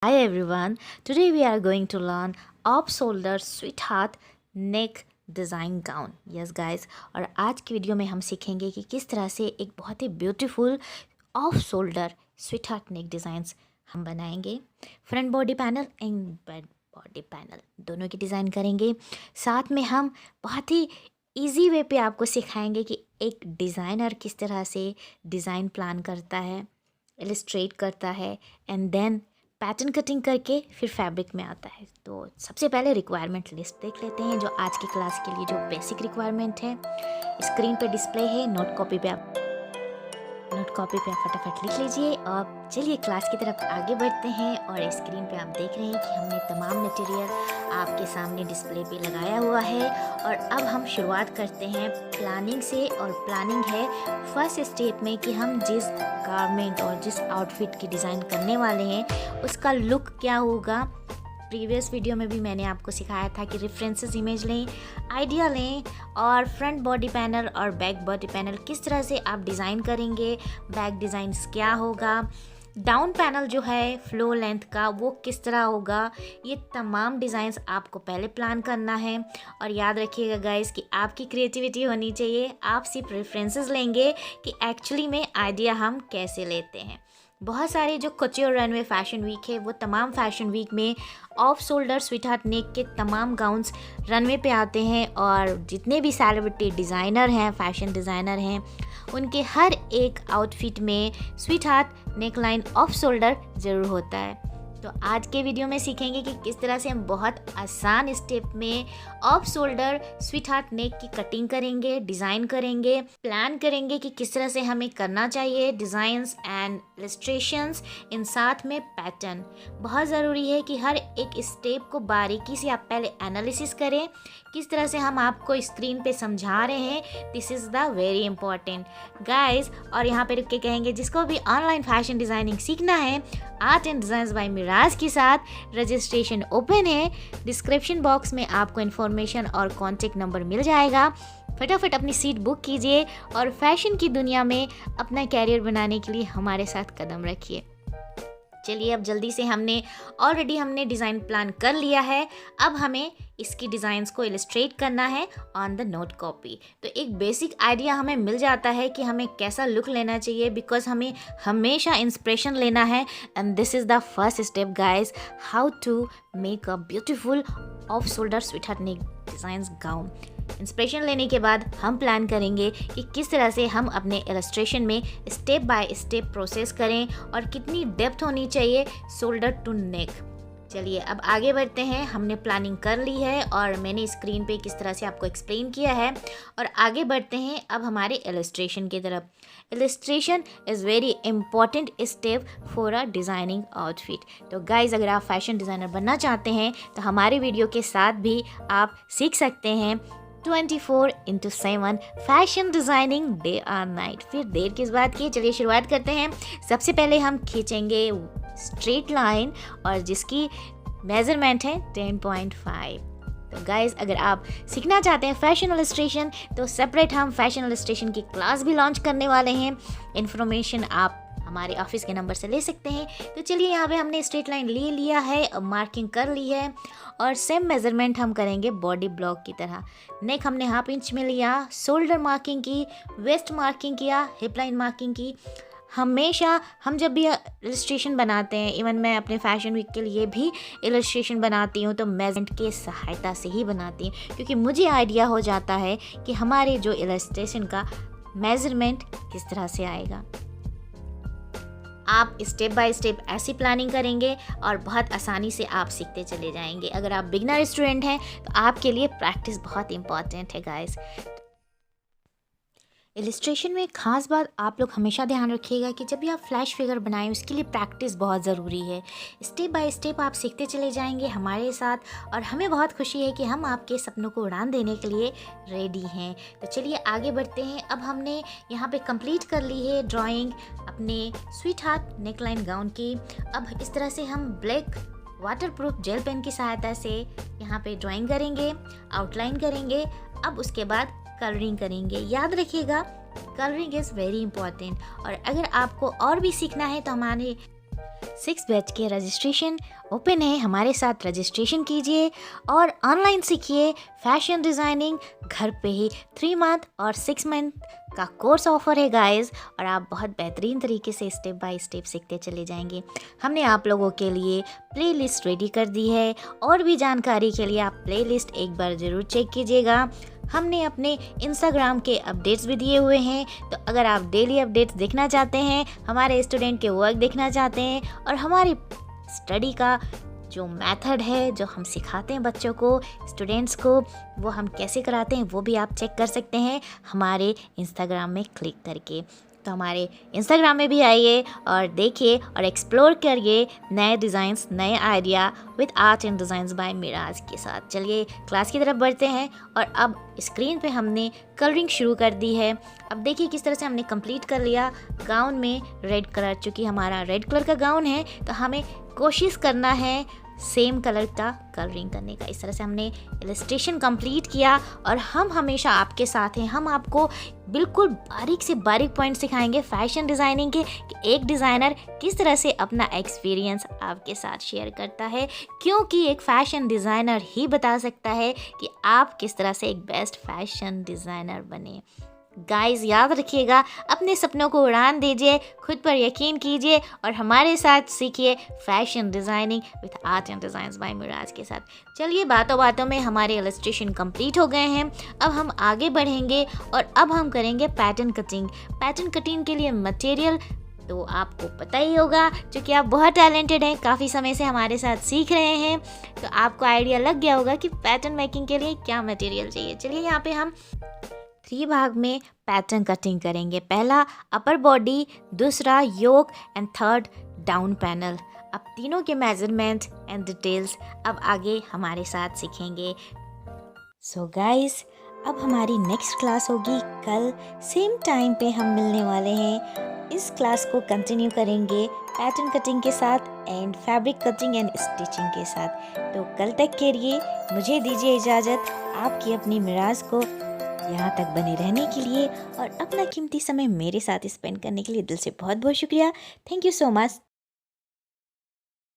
Hi everyone, today we are going to learn off shoulder sweetheart neck design gown. Yes guys, और आज की video में हम सीखेंगे कि किस तरह से एक बहुत ही beautiful off shoulder sweetheart neck designs हम बनाएंगे। Front body panel and back body panel दोनों की डिज़ाइन करेंगे। साथ में हम बहुत ही इजी वे पे आपको सिखाएंगे कि एक डिज़ाइनर किस तरह से डिज़ाइन प्लान करता है, इलस्ट्रेट करता है एंड देन पैटर्न कटिंग करके फिर फैब्रिक में आता है। तो सबसे पहले रिक्वायरमेंट लिस्ट देख लेते हैं जो आज की क्लास के लिए जो बेसिक रिक्वायरमेंट है स्क्रीन पे डिस्प्ले है। नोट कॉपी पे आप फटाफट लिख लीजिए। और चलिए क्लास की तरफ आगे बढ़ते हैं। और स्क्रीन पे आप देख रहे हैं कि हमने तमाम मटेरियल आपके सामने डिस्प्ले पे लगाया हुआ है। और अब हम शुरुआत करते हैं प्लानिंग से। और प्लानिंग है फर्स्ट स्टेप में कि हम जिस गारमेंट और जिस आउटफिट की डिज़ाइन करने वाले हैं उसका लुक क्या होगा। प्रीवियस वीडियो में भी मैंने आपको सिखाया था कि रेफरेंसेस इमेज लें, आइडिया लें और फ्रंट बॉडी पैनल और बैक बॉडी पैनल किस तरह से आप डिज़ाइन करेंगे, बैक डिज़ाइंस क्या होगा, डाउन पैनल जो है फ्लो लेंथ का वो किस तरह होगा। ये तमाम डिज़ाइंस आपको पहले प्लान करना है। और याद रखिएगा गाइस कि आपकी क्रिएटिविटी होनी चाहिए। आप सिर्फ रेफरेंसेस लेंगे कि एक्चुअली में आइडिया हम कैसे लेते हैं। बहुत सारे जो कच्योर रनवे फैशन वीक है वो तमाम फैशन वीक में ऑफ शोल्डर स्वीटहार्ट नेक के तमाम गाउन्स रनवे पे आते हैं। और जितने भी सेलिब्रिटी डिज़ाइनर हैं, फैशन डिज़ाइनर हैं, उनके हर एक आउटफिट में sweetheart neck line off shoulder ज़रूर होता है। तो आज के वीडियो में सीखेंगे कि किस तरह से हम बहुत आसान स्टेप में ऑफ शोल्डर स्वीटहार्ट नेक की कटिंग करेंगे, डिज़ाइन करेंगे, प्लान करेंगे कि किस तरह से हमें करना चाहिए डिज़ाइंस एंड इलस्ट्रेशंस, इन साथ में पैटर्न। बहुत ज़रूरी है कि हर एक स्टेप को बारीकी से आप पहले एनालिसिस करें। किस तरह से हम आपको स्क्रीन पे समझा रहे हैं, this is the very important guys. और यहाँ पे रुक के कहेंगे जिसको भी ऑनलाइन फैशन डिज़ाइनिंग सीखना है art and designs by Miraj के साथ रजिस्ट्रेशन ओपन है। डिस्क्रिप्शन बॉक्स में आपको इन्फॉर्मेशन और कॉन्टेक्ट नंबर मिल जाएगा। फटाफट अपनी सीट बुक कीजिए और फैशन की दुनिया में अपना कैरियर बनाने के लिए हमारे साथ कदम रखिए। चलिए अब जल्दी से हमने डिज़ाइन प्लान कर लिया है। अब हमें इसकी डिज़ाइंस को इलस्ट्रेट करना है ऑन द नोट कॉपी। तो एक बेसिक आइडिया हमें मिल जाता है कि हमें कैसा लुक लेना चाहिए, बिकॉज हमें हमेशा इंस्पिरेशन लेना है। And this is the first step guys, how to make a beautiful off shoulder sweetheart neck designs gown. Inspiration लेने के बाद हम प्लान करेंगे कि किस तरह से हम अपने इलस्ट्रेशन में स्टेप बाय स्टेप प्रोसेस करें और कितनी डेप्थ होनी चाहिए शोल्डर टू नेक। चलिए अब आगे बढ़ते हैं। हमने प्लानिंग कर ली है और मैंने स्क्रीन पे किस तरह से आपको एक्सप्लेन किया है। और आगे बढ़ते हैं अब हमारे इलस्ट्रेशन की तरफ। Illustration is very important step for a designing outfit. तो गाइज अगर आप फैशन डिज़ाइनर बनना चाहते हैं तो हमारे वीडियो के साथ भी आप सीख सकते हैं 24/7 फैशन डिज़ाइनिंग डे और नाइट। फिर देर किस बात की, चलिए शुरुआत करते हैं। सबसे पहले हम खींचेंगे स्ट्रेट लाइन और जिसकी मेज़रमेंट है 10.5। तो गाइज़ अगर आप सीखना चाहते हैं फैशन इलस्ट्रेशन तो सेपरेट हम फैशन इलस्ट्रेशन की क्लास भी लॉन्च करने वाले हैं। इन्फॉर्मेशन आप हमारे ऑफिस के नंबर से ले सकते हैं। तो चलिए यहाँ पे हमने स्ट्रेट लाइन ले लिया है, मार्किंग कर ली है और सेम मेज़रमेंट हम करेंगे बॉडी ब्लॉक की तरह। नेक हमने 1/2 इंच में लिया, शोल्डर मार्किंग की, वेस्ट मार्किंग किया, हिप लाइन मार्किंग की। हमेशा हम जब भी इलस्ट्रेशन बनाते हैं, इवन मैं अपने फैशन वीक के लिए भी इलस्ट्रेशन बनाती हूँ तो मेज़रमेंट के सहायता से ही बनाती हूँ, क्योंकि मुझे आइडिया हो जाता है कि हमारे जो इलस्ट्रेशन का मेज़रमेंट किस तरह से आएगा। आप स्टेप बाय स्टेप ऐसी प्लानिंग करेंगे और बहुत आसानी से आप सीखते चले जाएंगे। अगर आप बिगनर स्टूडेंट हैं तो आपके लिए प्रैक्टिस बहुत इंपॉर्टेंट है गाइस। इलस्ट्रेशन में एक ख़ास बात आप लोग हमेशा ध्यान रखिएगा कि जब भी आप फ्लैश फिगर बनाएं उसके लिए प्रैक्टिस बहुत ज़रूरी है। स्टेप बाय स्टेप आप सीखते चले जाएंगे हमारे साथ और हमें बहुत खुशी है कि हम आपके सपनों को उड़ान देने के लिए रेडी हैं। तो चलिए आगे बढ़ते हैं। अब हमने यहाँ पे कंप्लीट कर ली है ड्राइंग अपने स्वीटहार्ट नेकलाइन गाउन की। अब इस तरह से हम ब्लैक वाटरप्रूफ जेल पेन की सहायता से यहाँ पे ड्राइंग करेंगे, आउटलाइन करेंगे। अब उसके बाद कलरिंग करेंगे। याद रखिएगा कलरिंग इज़ वेरी इंपॉर्टेंट। और अगर आपको और भी सीखना है तो हमारे 6 बैच के रजिस्ट्रेशन ओपन है, हमारे साथ रजिस्ट्रेशन कीजिए और ऑनलाइन सीखिए फैशन डिज़ाइनिंग घर पे ही। 3 मंथ और 6 मंथ का कोर्स ऑफर है गाइस, और आप बहुत बेहतरीन तरीके से स्टेप बाय स्टेप सीखते चले जाएंगे। हमने आप लोगों के लिए प्लेलिस्ट रेडी कर दी है, और भी जानकारी के लिए आप प्लेलिस्ट एक बार ज़रूर चेक कीजिएगा। हमने अपने इंस्टाग्राम के अपडेट्स भी दिए हुए हैं, तो अगर आप डेली अपडेट्स देखना चाहते हैं, हमारे स्टूडेंट के वर्क देखना चाहते हैं, और हमारी स्टडी का जो मेथड है जो हम सिखाते हैं बच्चों को, स्टूडेंट्स को, वो हम कैसे कराते हैं वो भी आप चेक कर सकते हैं हमारे इंस्टाग्राम में क्लिक करके। तो हमारे इंस्टाग्राम में भी आइए और देखिए और एक्सप्लोर करिए नए डिज़ाइंस, नए idea with art and designs by Miraj के साथ। चलिए क्लास की तरफ बढ़ते हैं, और अब स्क्रीन पे हमने कलरिंग शुरू कर दी है। अब देखिए किस तरह से हमने कंप्लीट कर लिया गाउन में रेड कलर। चूँकि हमारा रेड कलर का गाउन है तो हमें कोशिश करना है सेम कलर का कलरिंग करने का। इस तरह से हमने इलस्ट्रेशन कंप्लीट किया, और हम हमेशा आपके साथ हैं। हम आपको बिल्कुल बारीक से बारीक पॉइंट सिखाएंगे फैशन डिज़ाइनिंग के, कि एक डिज़ाइनर किस तरह से अपना एक्सपीरियंस आपके साथ शेयर करता है, क्योंकि एक फ़ैशन डिज़ाइनर ही बता सकता है कि आप किस तरह से एक बेस्ट फैशन डिज़ाइनर बने। गाइस याद रखिएगा, अपने सपनों को उड़ान दीजिए, खुद पर यकीन कीजिए, और हमारे साथ सीखिए fashion designing with art and designs by Miraj के साथ। चलिए बातों बातों में हमारे इलस्ट्रेशन कंप्लीट हो गए हैं। अब हम आगे बढ़ेंगे और अब हम करेंगे पैटर्न कटिंग। पैटर्न कटिंग के लिए मटेरियल तो आपको पता ही होगा, क्योंकि आप बहुत टैलेंटेड हैं, काफ़ी समय से हमारे साथ सीख रहे हैं, तो आपको आइडिया लग गया होगा कि पैटर्न मेकिंग के लिए क्या मटेरियल चाहिए। चलिए यहाँ पे हम 3 भाग में पैटर्न कटिंग करेंगे। पहला अपर बॉडी, दूसरा योक एंड थर्ड डाउन पैनल। अब तीनों के मेजरमेंट एंड डिटेल्स अब आगे हमारे साथ सीखेंगे। सो गाइस, अब हमारी नेक्स्ट क्लास होगी कल सेम टाइम पे हम मिलने वाले हैं। इस क्लास को कंटिन्यू करेंगे पैटर्न कटिंग के साथ and fabric cutting and stitching के साथ। तो कल तक के लिए मुझे दीजिए इजाज़त। आपकी अपनी मिराज को यहाँ तक बने रहने के लिए और अपना कीमती समय मेरे साथ स्पेंड करने के लिए दिल से बहुत बहुत शुक्रिया। Thank you so much.